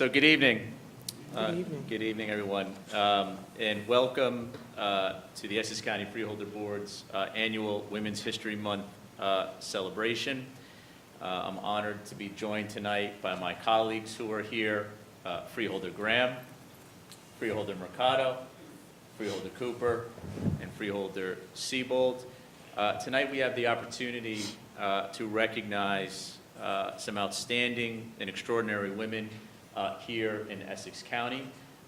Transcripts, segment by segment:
So good evening. Good evening. Good evening, everyone, and welcome to the Essex County Freeholder Board's annual Women's History Month celebration. I'm honored to be joined tonight by my colleagues who are here, Freeholder Graham, Freeholder Mercado, Freeholder Cooper, and Freeholder Siebold. Tonight we have the opportunity to recognize some outstanding and extraordinary women here in Essex County.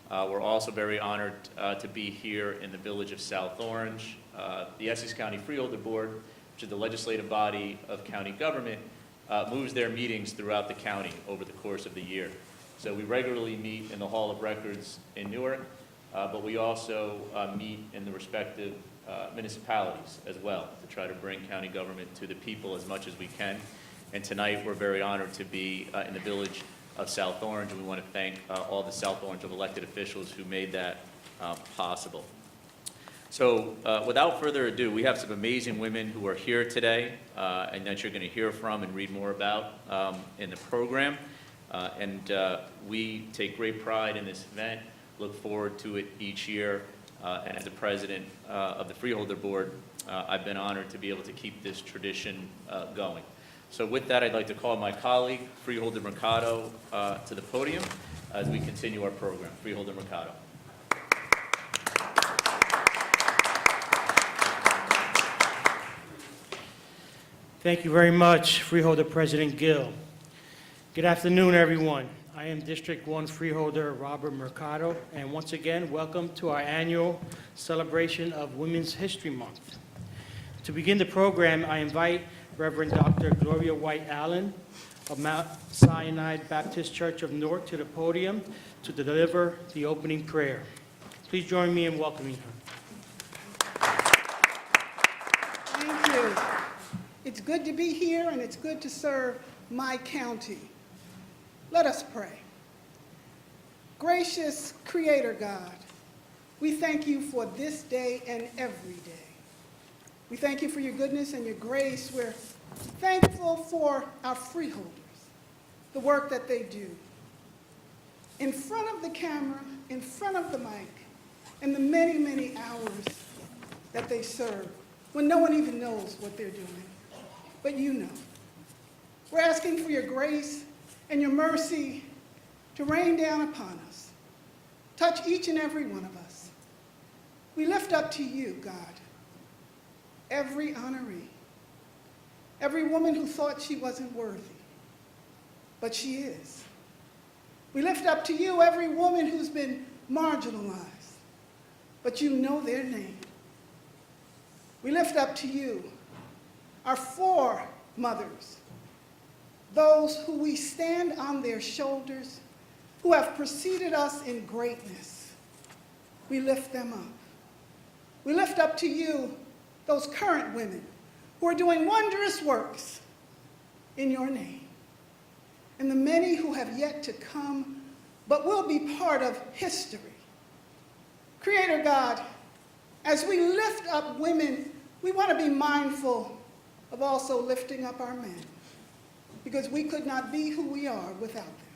We're also very honored to be here in the village of South Orange. The Essex County Freeholder Board, which is the legislative body of county government, moves their meetings throughout the county over the course of the year. So we regularly meet in the Hall of Records in Newark, but we also meet in the respective municipalities as well to try to bring county government to the people as much as we can. And tonight we're very honored to be in the village of South Orange, and we want to thank all the South Orange elected officials who made that possible. So without further ado, we have some amazing women who are here today and that you're going to hear from and read more about in the program. And we take great pride in this event, look forward to it each year. And as the president of the Freeholder Board, I've been honored to be able to keep this tradition going. So with that, I'd like to call my colleague, Freeholder Mercado, to the podium as we continue our program. Freeholder Mercado. Thank you very much, Freeholder President Gill. Good afternoon, everyone. I am District 1 Freeholder Robert Mercado, and once again, welcome to our annual celebration of Women's History Month. To begin the program, I invite Reverend Dr. Gloria White Allen of Mount Sinai Baptist Church of Newark to the podium to deliver the opening prayer. Please join me in welcoming her. Thank you. It's good to be here, and it's good to serve my county. Let us pray. Gracious Creator God, we thank you for this day and every day. We thank you for your goodness and your grace. We're thankful for our freeholders, the work that they do. In front of the camera, in front of the mic, and the many, many hours that they serve when no one even knows what they're doing. But you know. We're asking for your grace and your mercy to rain down upon us. Touch each and every one of us. We lift up to you, God, every honoree, every woman who thought she wasn't worthy, but she is. We lift up to you every woman who's been marginalized, but you know their name. We lift up to you our foremothers, those who we stand on their shoulders, who have preceded us in greatness. We lift them up. We lift up to you those current women who are doing wondrous works in your name, and the many who have yet to come but will be part of history. Creator God, as we lift up women, we want to be mindful of also lifting up our men, because we could not be who we are without them.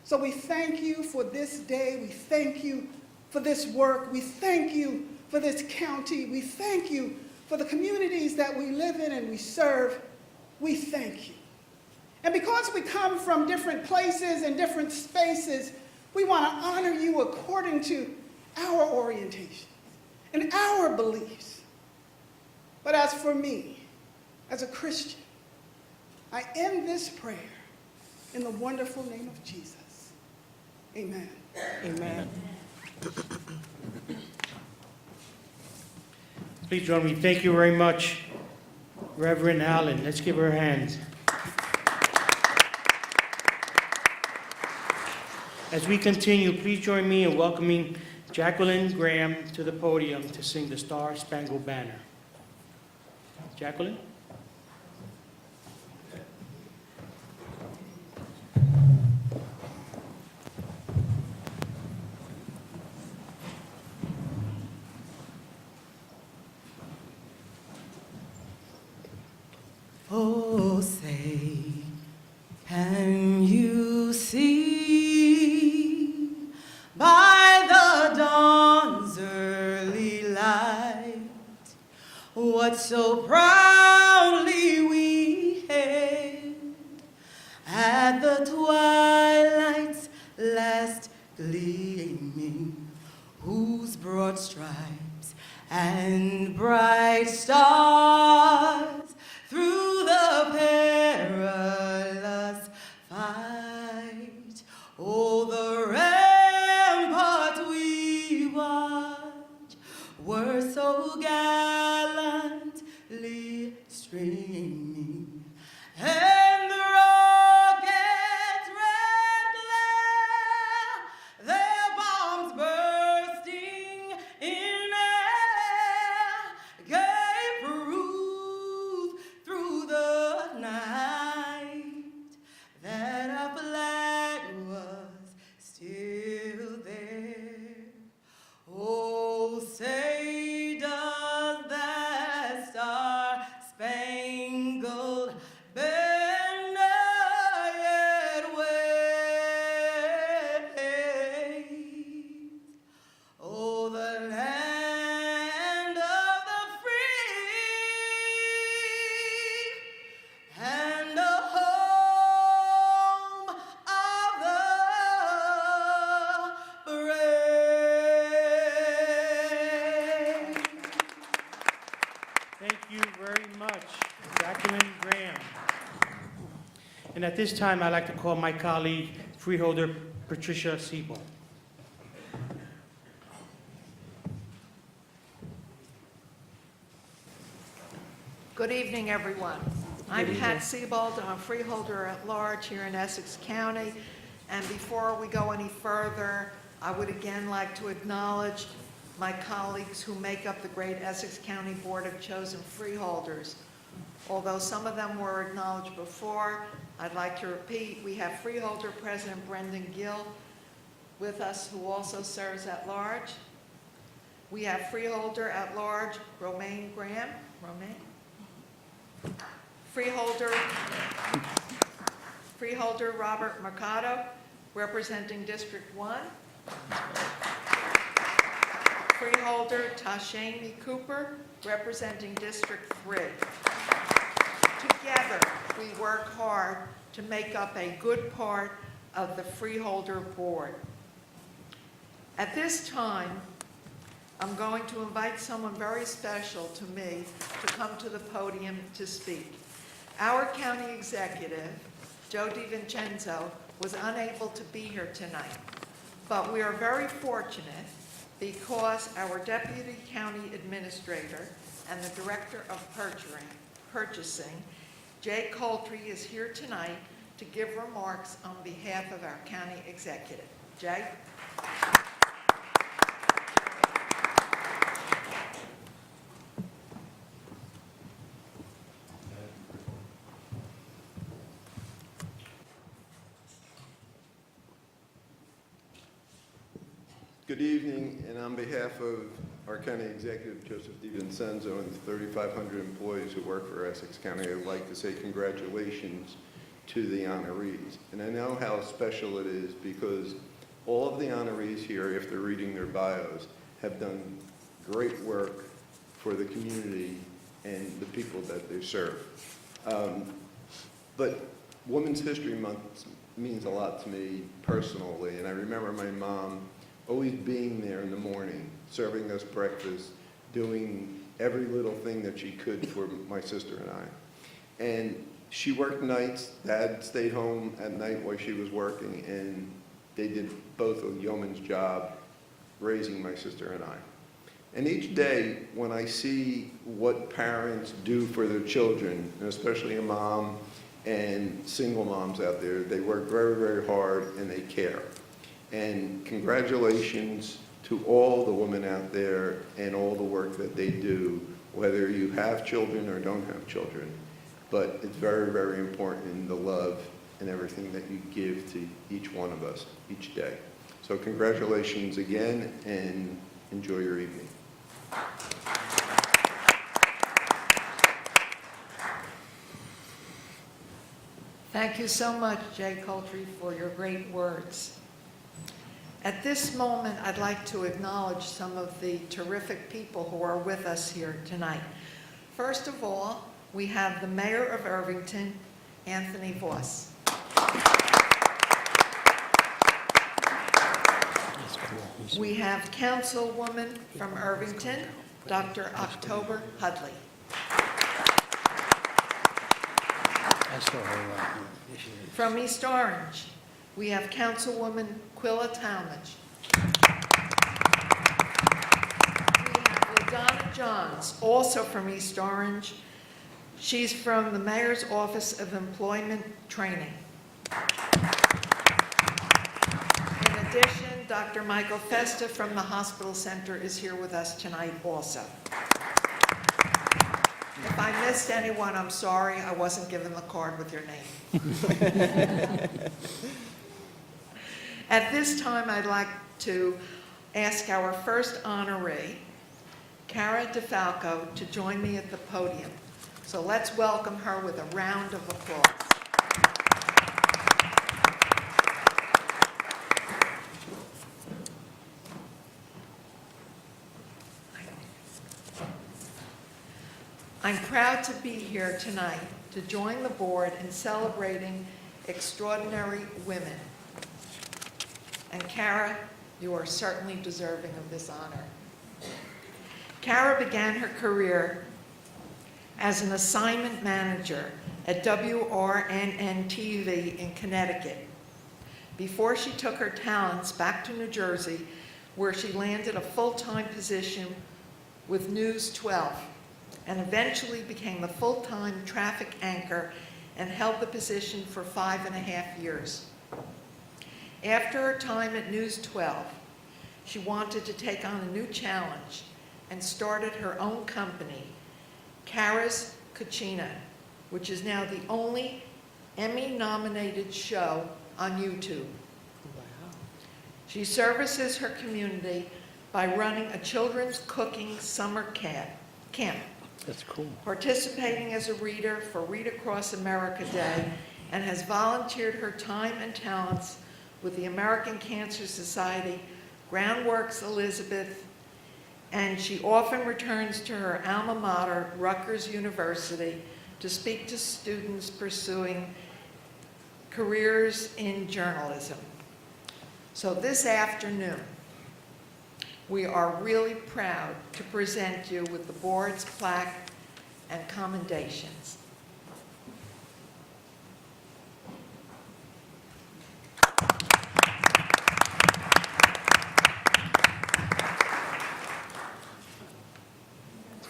So we thank you for this day. We thank you for this work. We thank you for this county. We thank you for the communities that we live in and we serve. We thank you. And because we come from different places and different spaces, we want to honor you according to our orientation and our beliefs. But as for me, as a Christian, I end this prayer in the wonderful name of Jesus. Amen. Amen. Please join me. Thank you very much, Reverend Allen. Let's give her a hand. As we continue, please join me in welcoming Jacqueline Graham to the podium to sing the Star Spangled Banner. Jacqueline? Oh, say, can you see so proudly we hailed at the twilight's last gleaming, whose broad stripes and bright stars through the perilous fight, oh, the rampart we watch were so gallantly streaming, and the rockets' red glare, their bombs bursting in air, gave proof through the night that our flag was still there. Oh, say does that star-spangled banner yet wave? Oh, the land of the free and the home of the brave. Thank you very much, Jacqueline Graham. And at this time, I'd like to call my colleague, Freeholder Patricia Siebel. Good evening, everyone. I'm Pat Siebold. I'm a freeholder at large here in Essex County. And before we go any further, I would again like to acknowledge my colleagues who make up the great Essex County Board of Chosen Freeholders. Although some of them were acknowledged before, I'd like to repeat, we have Freeholder President Brendan Gill with us, who also serves at large. We have Freeholder at large Romaine Graham. Romaine? Freeholder Robert Mercado, representing District 1. Freeholder Tashani Cooper, representing District 3. Together, we work hard to make up a good part of the Freeholder Board. At this time, I'm going to invite someone very special to me to come to the podium to speak. Our county executive, Joe DiVincenzo, was unable to be here tonight, but we are very fortunate because our deputy county administrator and the director of purchasing, Jay Coltree, is here tonight to give remarks on behalf of our county executive. Jay? Good evening, and on behalf of our County Executive, Joseph DiVincenzo, and the 3,500 employees who work for Essex County, I'd like to say congratulations to the honorees. And I know how special it is because all of the honorees here, if they're reading their bios, have done great work for the community and the people that they serve. But Women's History Month means a lot to me personally, and I remember my mom always being there in the morning, serving us breakfast, doing every little thing that she could for my sister and I. And she worked nights. Dad stayed home at night while she was working, and they did both a yeoman's job raising my sister and I. And each day, when I see what parents do for their children, and especially a mom and single moms out there, they work very, very hard and they care. And congratulations to all the women out there and all the work that they do, whether you have children or don't have children. But it's very, very important in the love and everything that you give to each one of us each day. So congratulations again, and enjoy your evening. Thank you so much, Jay Coltree, for your great words. At this moment, I'd like to acknowledge some of the terrific people who are with us here tonight. First of all, we have the Mayor of Irvington, Anthony Voss. We have Councilwoman from Irvington, Dr. October Hudley. From East Orange, we have Councilwoman Quilla Talmadge. We have LaDonna Johns, also from East Orange. She's from the Mayor's Office of Employment Training. In addition, Dr. Michael Festa from the Hospital Center is here with us tonight also. If I missed anyone, I'm sorry, I wasn't given the card with your name. At this time, I'd like to ask our first honoree, Cara DeFalco, to join me at the podium. So let's welcome her with a round of applause. I'm proud to be here tonight to join the board in celebrating extraordinary women. And Cara, you are certainly deserving of this honor. Cara began her career as an assignment manager at WRNN-TV in Connecticut before she took her talents back to New Jersey, where she landed a full-time position with News 12 and eventually became the full-time traffic anchor and held the position for 5.5 years. After her time at News 12, she wanted to take on a new challenge and started her own company, Cara's Cucina, which is now the only Emmy-nominated show on YouTube. She services her community by running a children's cooking summer camp. That's cool. Participating as a reader for Read Across America Day, and has volunteered her time and talents with the American Cancer Society, Groundworks Elizabeth, and she often returns to her alma mater, Rutgers University, to speak to students pursuing careers in journalism. So this afternoon, we are really proud to present you with the board's plaque and commendations.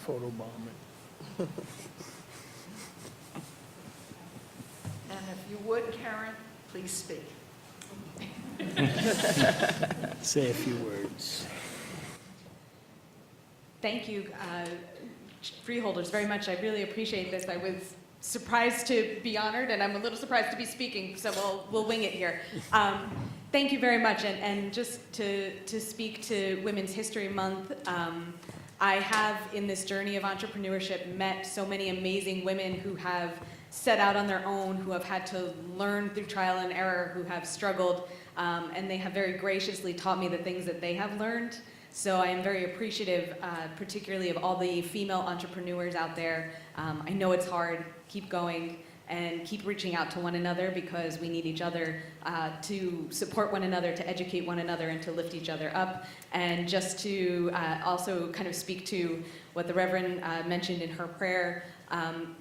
Photobombing. And if you would, Karen, please speak. Say a few words. Thank you, Freeholders, very much. I really appreciate this. I was surprised to be honored, and I'm a little surprised to be speaking, so we'll wing it here. Thank you very much, and just to speak to Women's History Month, I have, in this journey of entrepreneurship, met so many amazing women who have set out on their own, who have had to learn through trial and error, who have struggled, and they have very graciously taught me the things that they have learned. So I am very appreciative, particularly of all the female entrepreneurs out there. I know it's hard. Keep going and keep reaching out to one another, because we need each other to support one another, to educate one another, and to lift each other up. And just to also kind of speak to what the Reverend mentioned in her prayer,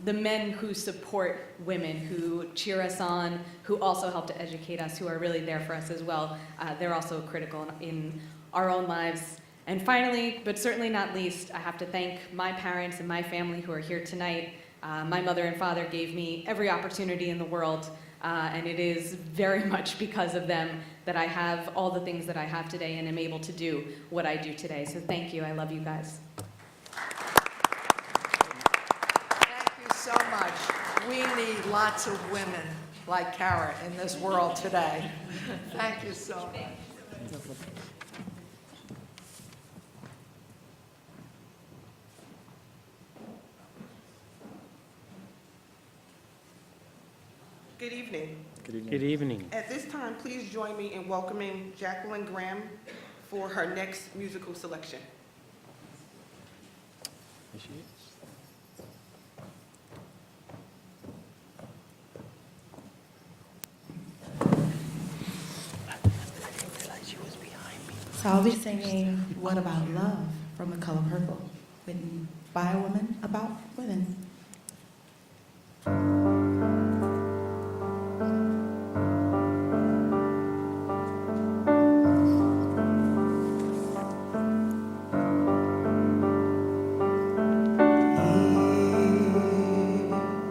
the men who support women, who cheer us on, who also help to educate us, who are really there for us as well, they're also critical in our own lives. And finally, but certainly not least, I have to thank my parents and my family who are here tonight. My mother and father gave me every opportunity in the world, and it is very much because of them that I have all the things that I have today and am able to do what I do today. So thank you. I love you guys. Thank you so much. We need lots of women like Cara in this world today. Thank you so much. Good evening. Good evening. At this time, please join me in welcoming Jacqueline Graham for her next musical selection. Here she is. I'll be singing What About Love from The Color Purple, written by a woman about women.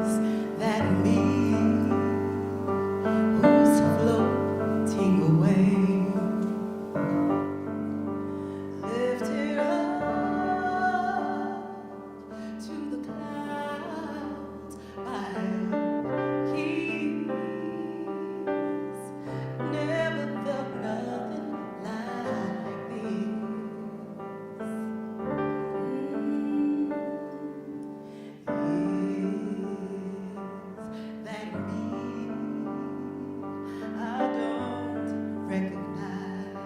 Is that me who's floating away? Lifted up to the clouds by keys. Never felt nothing like this. Is that me? I don't recognize.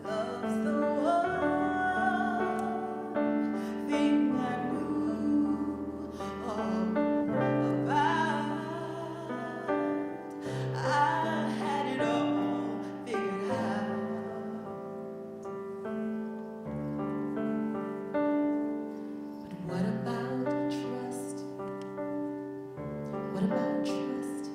Love's the one thing I knew all about. I had it all figured out. But what about trust? What about trust?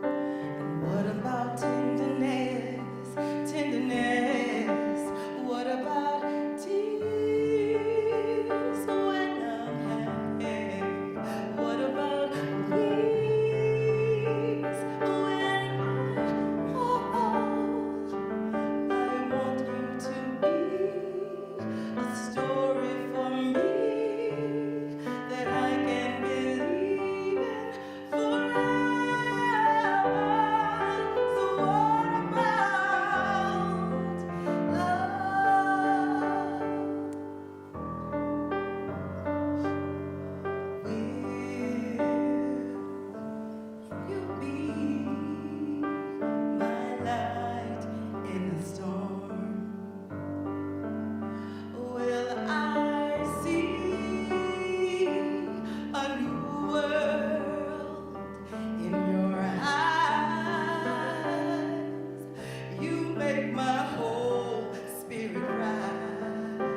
And what about tenderness? Tenderness. What about tears when I'm happy? What about weeks when I'm old? I want you to be a story for me that I can believe in forever. So what about love? Will you be my light in the storm? Will I see a new world in your eyes? You make my whole spirit rise.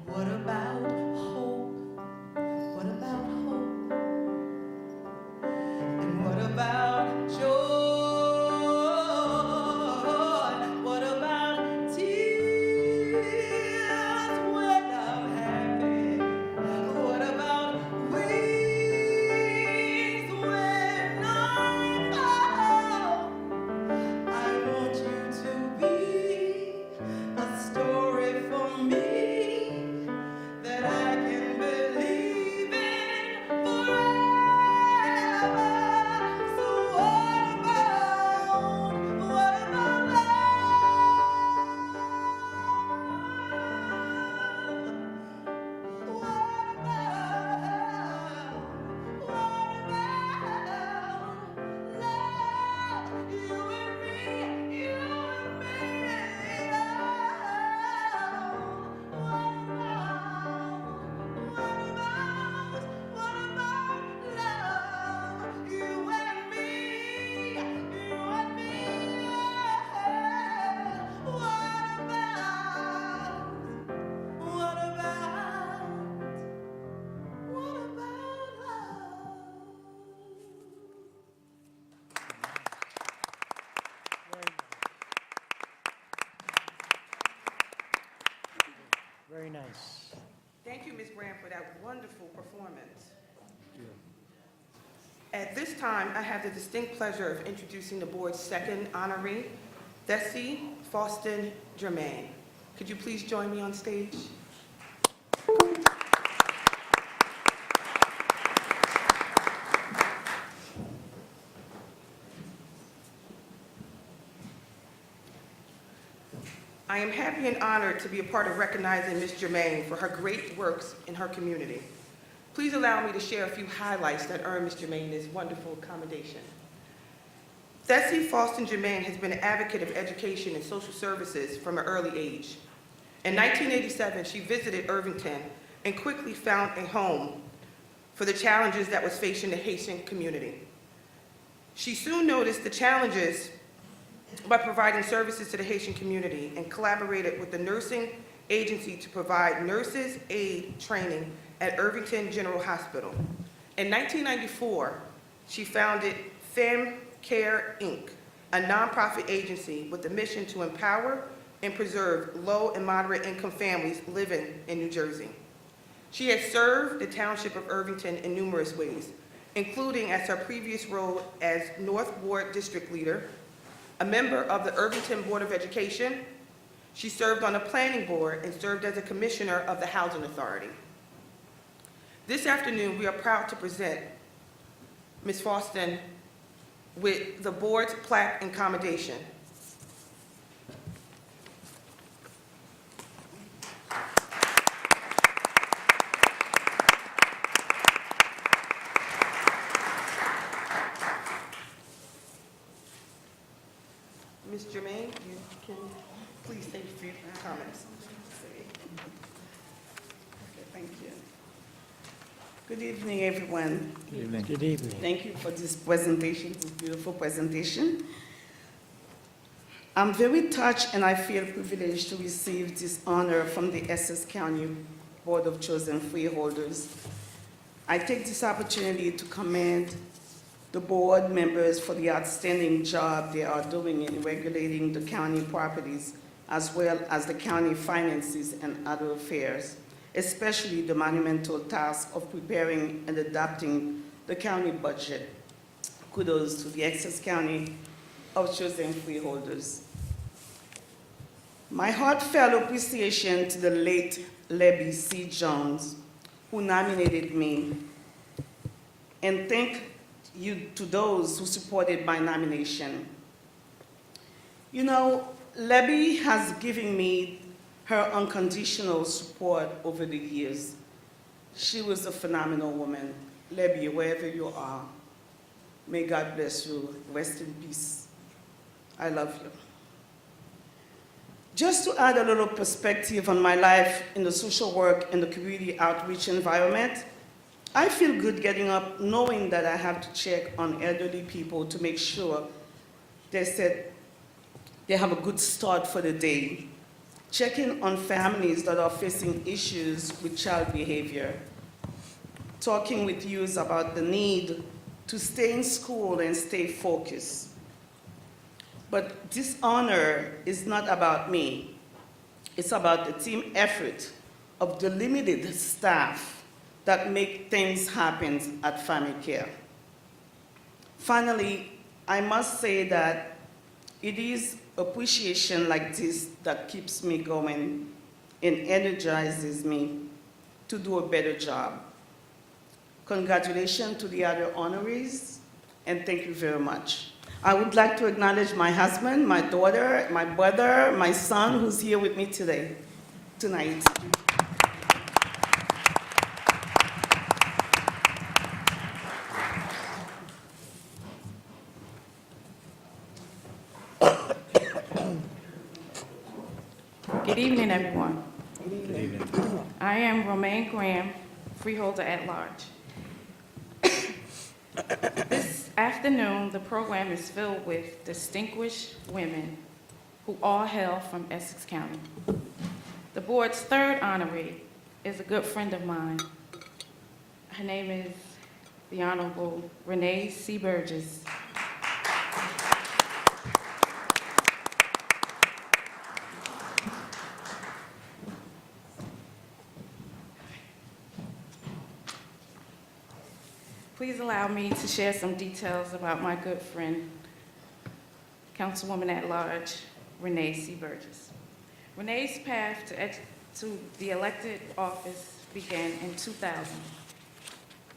What about hope? What about hope? And what about joy? What about tears when I'm happy? What about wings when I'm out? I want you to be a story for me that I can believe in forever. So what about Very nice. Thank you, Ms. Graham, for that wonderful performance. At this time, I have the distinct pleasure of introducing the board's second honoree, Desi Faustin Germain. Could you please join me on stage? I am happy and honored to be a part of recognizing Ms. Germain for her great works in her community. Please allow me to share a few highlights that earned Ms. Germain this wonderful commendation. Desi Faustin Germain has been an advocate of education and social services from an early age. In 1987, she visited Irvington and quickly found a home for the challenges that was facing the Haitian community. She soon noticed the challenges by providing services to the Haitian community and collaborated with the nursing agency to provide nurses aid training at Irvington General Hospital. In 1994, she founded Femme Care, Inc., a nonprofit agency with the mission to empower and preserve low and moderate income families living in New Jersey. She has served the Township of Irvington in numerous ways, including as her previous role as North Ward District Leader, a member of the Irvington Board of Education. She served on the Planning Board and served as a Commissioner of the Housing Authority. This afternoon, we are proud to present Ms. Faustin with the board's plaque and commendation. Ms. Germain, you can please say a few comments. Okay, thank you. Good evening, everyone. Good evening. Thank you for this presentation, this beautiful presentation. I'm very touched and I feel privileged to receive this honor from the Essex County Board of Chosen Freeholders. I take this opportunity to commend the board members for the outstanding job they are doing in regulating the county properties as well as the county finances and other affairs, especially the monumental task of preparing and adopting the county budget. Kudos to the Essex County of Chosen Freeholders. My heartfelt appreciation to the late Lebby C. Jones, who nominated me, and thank you to those who supported my nomination. You know, Lebby has given me her unconditional support over the years. She was a phenomenal woman. Lebby, wherever you are, may God bless you. Rest in peace. I love you. Just to add a little perspective on my life in the social work and the community outreach environment, I feel good getting up knowing that I have to check on elderly people to make sure they have a good start for the day. Checking on families that are facing issues with child behavior. Talking with youth about the need to stay in school and stay focused. But this honor is not about me. It's about the team effort of the limited staff that make things happen at Family Care. Finally, I must say that it is appreciation like this that keeps me going and energizes me to do a better job. Congratulations to the other honorees, and thank you very much. I would like to acknowledge my husband, my daughter, my brother, my son, who's here with me tonight. Good evening, everyone. Good evening. I am Romaine Graham, freeholder at large. This afternoon, the program is filled with distinguished women who all hail from Essex County. The board's third honoree is a good friend of mine. Her name is the Honorable Renee C. Burgess. Please allow me to share some details about my good friend, Councilwoman at Large, Renee C. Burgess. Renee's path to the elected office began in 2000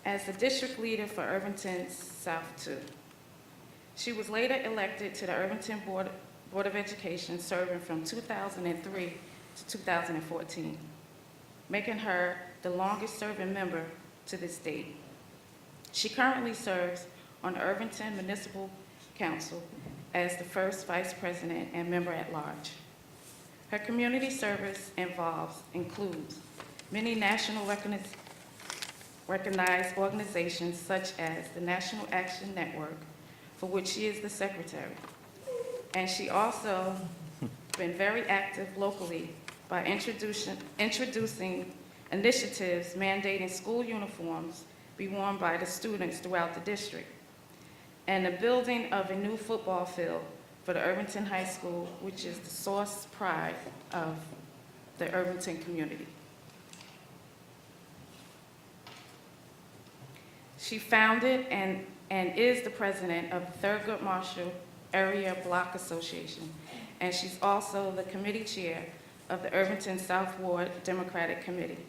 as the district leader for Irvington South 2. She was later elected to the Irvington Board of Education, serving from 2003 to 2014, making her the longest-serving member to this date. She currently serves on the Irvington Municipal Council as the first vice president and member at large. Her community service includes many national recognized organizations such as the National Action Network for which she is the secretary. And she also been very active locally by introducing initiatives mandating school uniforms be worn by the students throughout the district, and the building of a new football field for the Irvington High School, which is the source pride of the Irvington community. She founded and is the president of the Thurgood Marshall Area Block Association, and she's also the committee chair of the Irvington South Ward Democratic Committee.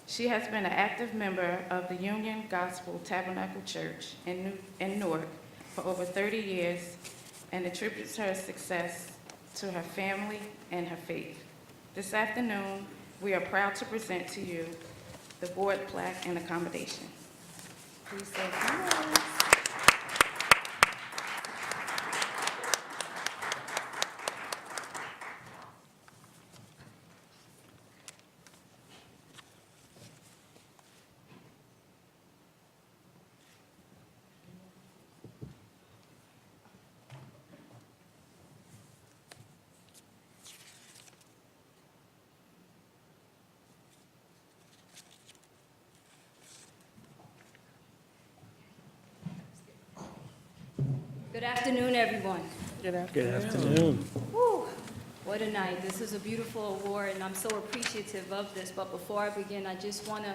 She has been an active member of the Union Gospel Tabernacle Church in Newark for over 30 years and attributes her success to her family and her faith. This afternoon, we are proud to present to you the board plaque and accommodation. Please say congrats. Good afternoon, everyone. Good afternoon. Whew, what a night. This is a beautiful award, and I'm so appreciative of this. But before I begin, I just want to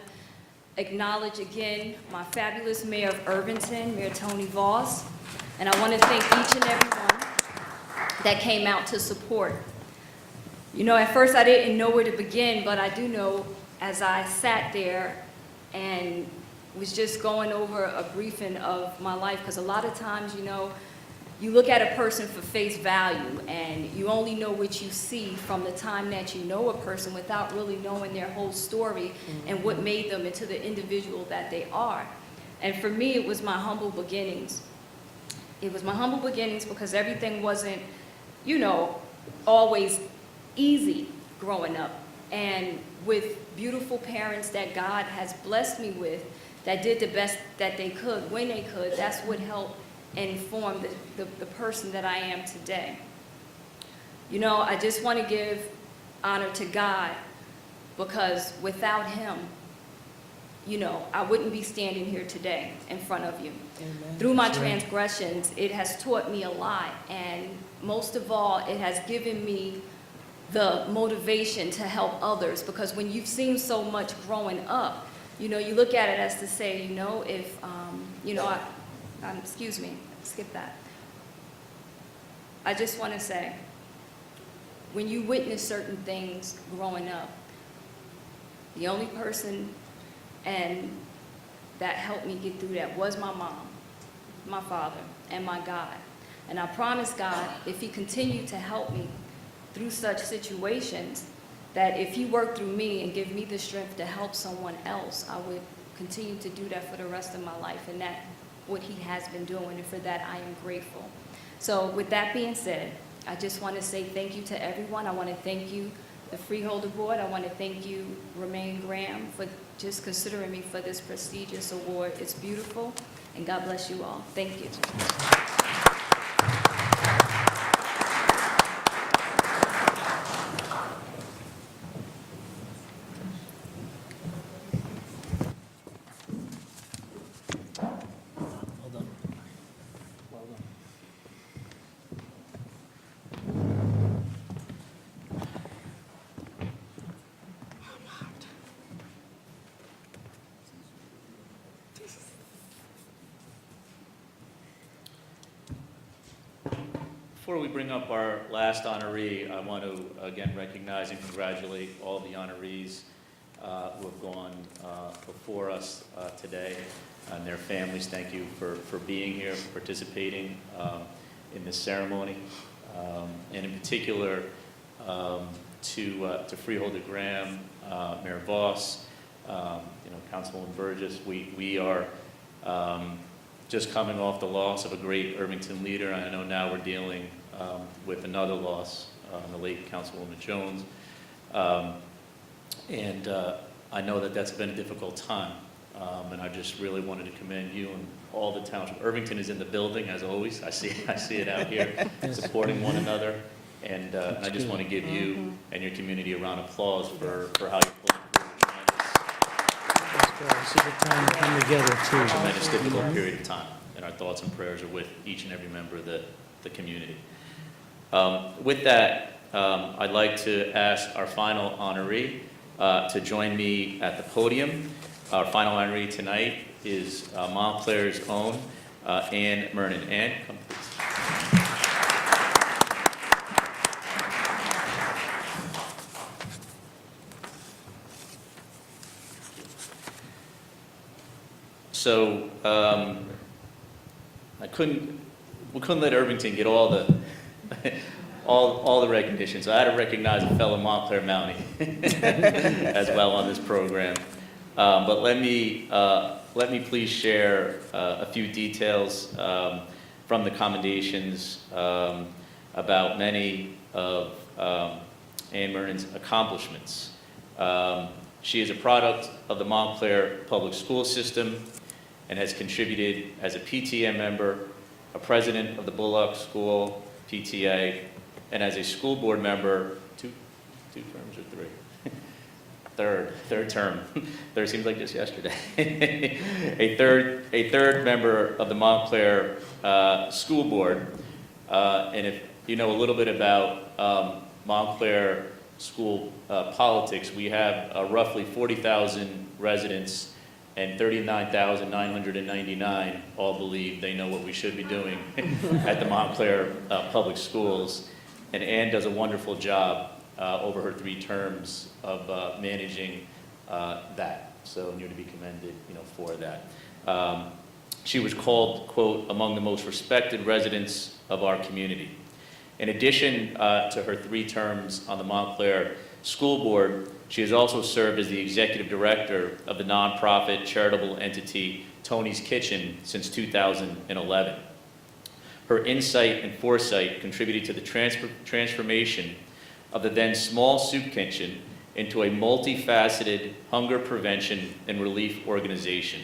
acknowledge again my fabulous Mayor of Irvington, Mayor Tony Voss, and I want to thank each and every one that came out to support. You know, at first I didn't know where to begin, but I do know as I sat there and was just going over a briefing of my life, because a lot of times, you know, you look at a person for face value, and you only know what you see from the time that you know a person without really knowing their whole story and what made them into the individual that they are. And for me, it was my humble beginnings. It was my humble beginnings because everything wasn't, you know, always easy growing up. And with beautiful parents that God has blessed me with, that did the best that they could when they could, that's what helped inform the person that I am today. You know, I just want to give honor to God, because without him, you know, I wouldn't be standing here today in front of you. Amen. Through my That's right. transgressions, it has taught me a lot, and most of all, it has given me the motivation to help others, because when you've seen so much growing up, you know, you look at it as to say, you know, if, you know, excuse me, skip that. I just want to say, when you witness certain things growing up, the only person that helped me get through that was my mom, my father, and my God. And I promise God, if he continued to help me through such situations, that if he worked through me and give me the strength to help someone else, I would continue to do that for the rest of my life. And that's what he has been doing, and for that I am grateful. So with that being said, I just want to say thank you to everyone. I want to thank you, the Freeholder Board. I want to thank you, Romaine Graham, for just considering me for this prestigious award. It's beautiful, and God bless you all. Thank you. Before we bring up our last honoree, I want to again recognize and congratulate all the honorees who have gone before us today, and their families. Thank you for being here, for participating in this ceremony, and in particular to Freeholder Graham, Mayor Voss, you know, Councilwoman Burgess. We are just coming off the loss of a great Irvington leader. I know now we're dealing with another loss, the late Councilwoman Jones. And I know that that's been a difficult time And I just really wanted to commend you and all the township. Irvington is in the building, as always. I see it out here, supporting one another. And I just want to give you and your community a round of applause for how you're pulling through It's a good time to come together, a too. tremendous difficult period of time. And our thoughts and prayers are with each and every member of the community. With that, I'd like to ask our final honoree to join me at the podium. Our final honoree tonight is Montclair's own Ann Mernon. Ann, come please. So we couldn't let Irvington get all the all the recognition. So I had to recognize a fellow Montclair Mountie as well on this program. But let me please share a few details from the commendations about many of Ann Mernon's accomplishments. She is a product of the Montclair public school system and has contributed as a PTA member, a president of the Bullock School PTA, and as a school board member, two terms or three? Third term. Third seems like just yesterday. a third member of the Montclair School Board. And if you know a little bit about Montclair school politics, we have roughly 40,000 residents, and 39,999 all believe they know what we should be doing at the Montclair public schools. And Ann does a wonderful job over her 3 terms of managing that. So you're to be commended, for that. She was called, quote, among the most respected residents of our community. In addition to her 3 terms on the Montclair School Board, she has also served as the executive director of the nonprofit charitable entity Tony's Kitchen since 2011. Her insight and foresight contributed to the transformation of the then small soup kitchen into a multifaceted hunger prevention and relief organization.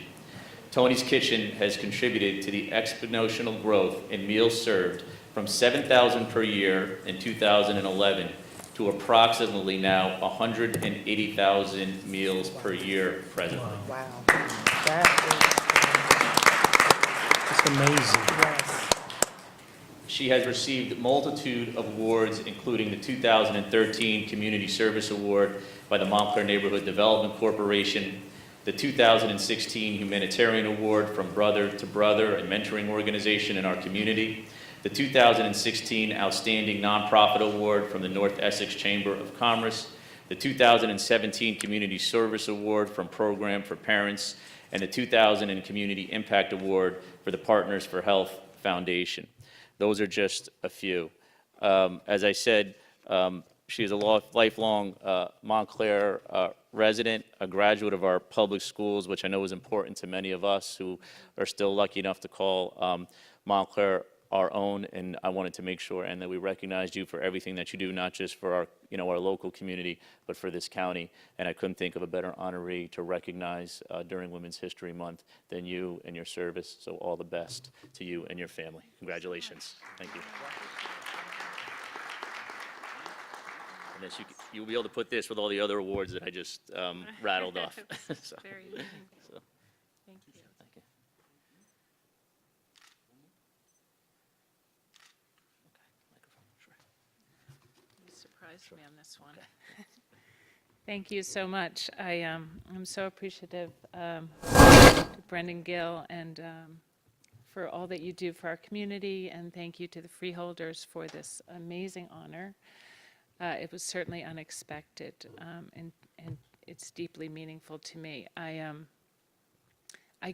Tony's Kitchen has contributed to the exponential growth in meals served from 7,000 per year in 2011 to approximately now 180,000 meals per year presently. Wow. That's amazing. She has received a multitude of awards, including the 2013 Community Service Award by the Montclair Neighborhood Development Corporation, the 2016 Humanitarian Award from Brother to Brother, a mentoring organization in our community, the 2016 Outstanding Nonprofit Award from the North Essex Chamber of Commerce, the 2017 Community Service Award from Program for Parents, and the 2000 Community Impact Award for the Partners for Health Foundation. Those are just a few. As I said, she is a lifelong Montclair resident, a graduate of our public schools, which I know is important to many of us who are still lucky enough to call Montclair our own. And I wanted to make sure and that we recognized you for everything that you do, not just for our, our local community, but for this county. And I couldn't think of a better honoree to recognize during Women's History Month than you and your service. So all the best to you and your family. Congratulations. Thank you. And this, you'll be able to put this with all the other awards that I just rattled off. So, Very meaningful. so, Thank you. thank you. You surprised me on this one. Thank you so much. I'm so appreciative to Brendan Gill and for all that you do for our community, and thank you to the Freeholders for this amazing honor. It was certainly unexpected, and it's deeply meaningful to me. I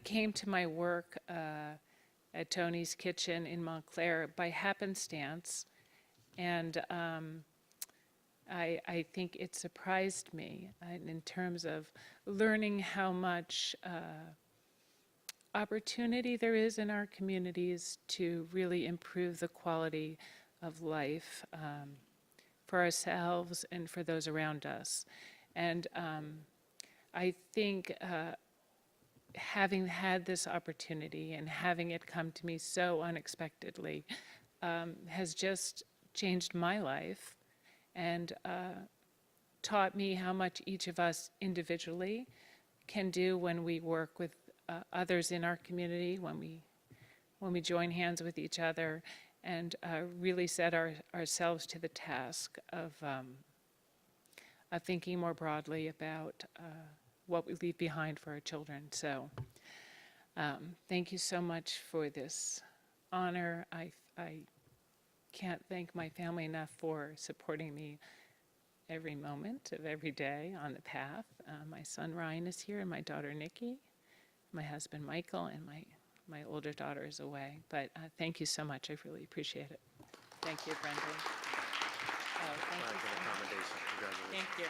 came to my work at Tony's Kitchen in Montclair by happenstance, and I think it surprised me in terms of learning how much opportunity there is in our communities to really improve the quality of life for ourselves and for those around us. And I think having had this opportunity and having it come to me so unexpectedly has just changed my life and taught me how much each of us individually can do when we work with others in our community, when we join hands with each other and really set ourselves to the task of thinking more broadly about what we leave behind for our children. So thank you so much for this honor. I can't thank my family enough for supporting me every moment of every day on the path. My son Ryan is here and my daughter Nikki, my husband Michael, and my older daughter is away. But thank you so much. I really appreciate it. Thank you, Brendan. Oh, thank you so much. Thank you.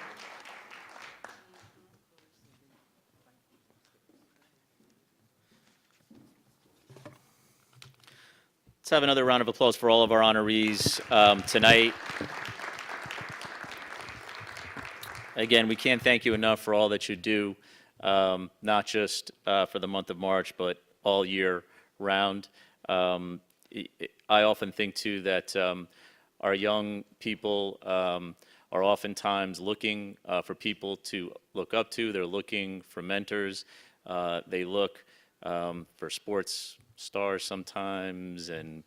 Let's have another round of applause for all of our honorees tonight. Again, we can't thank you enough for all that you do, not just for the month of March, but all year round. I often think, too, that our young people are oftentimes looking for people to look up to. They're looking for mentors. They look for sports stars sometimes and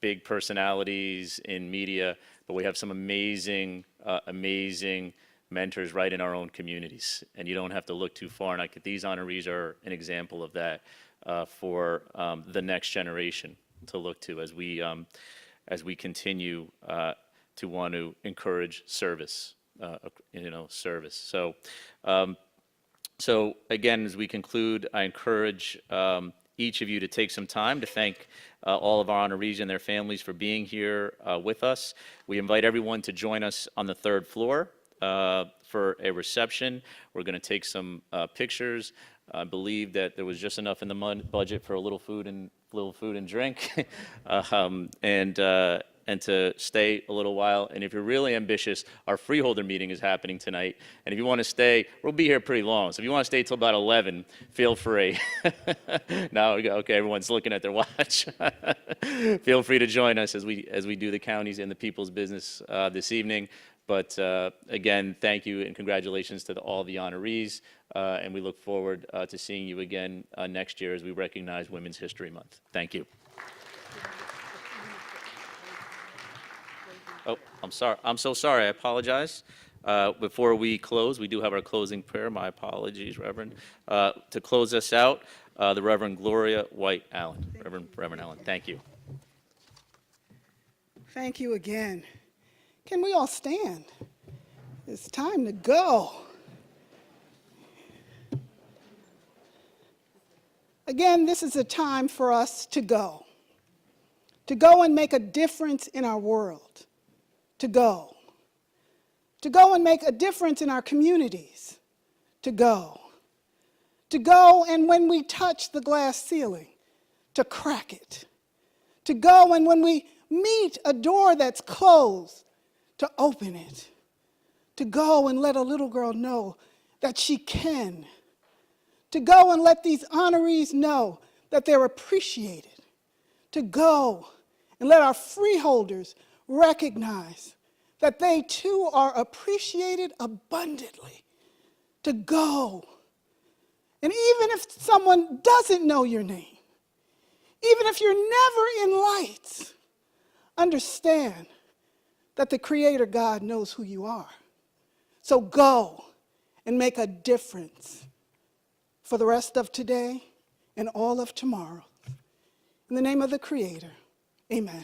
big personalities in media, but we have some amazing, amazing mentors right in our own communities, and you don't have to look too far. And these honorees are an example of that for the next generation to look to as we continue to want to encourage service, service. So again, as we conclude, I encourage each of you to take some time to thank all of our honorees and their families for being here with us. We invite everyone to join us on the third floor for a reception. We're going to take some pictures. I believe that there was just enough in the budget for a little food and drink, and to stay a little while. And if you're really ambitious, our freeholder meeting is happening tonight. And if you want to stay, we'll be here pretty long. So if you want to stay till about 11, feel free. Now, okay, everyone's looking at their watch. Feel free to join us as we do the counties and the people's business this evening. But again, thank you and congratulations to all the honorees. And we look forward to seeing you again next year as we recognize Women's History Month. Thank you. Oh, I'm sorry. I'm so sorry. I apologize. Before we close, we do have our closing prayer. My apologies, Reverend. To close us out, the Reverend Gloria White Allen. Reverend Allen, thank you. Thank you again. Can we all stand? It's time to go. Again, this is a time for us to go and make a difference in our world, to go and make a difference in our communities, to go and when we touch the glass ceiling, to crack it, to go and when we meet a door that's closed, to open it, to go and let a little girl know that she can, to go and let these honorees know that they're appreciated, to go and let our freeholders recognize that they too are appreciated abundantly, to go. And even if someone doesn't know your name, even if you're never in lights, understand that the Creator God knows who you are. So go and make a difference for the rest of today and all of tomorrow. In the name of the Creator, amen.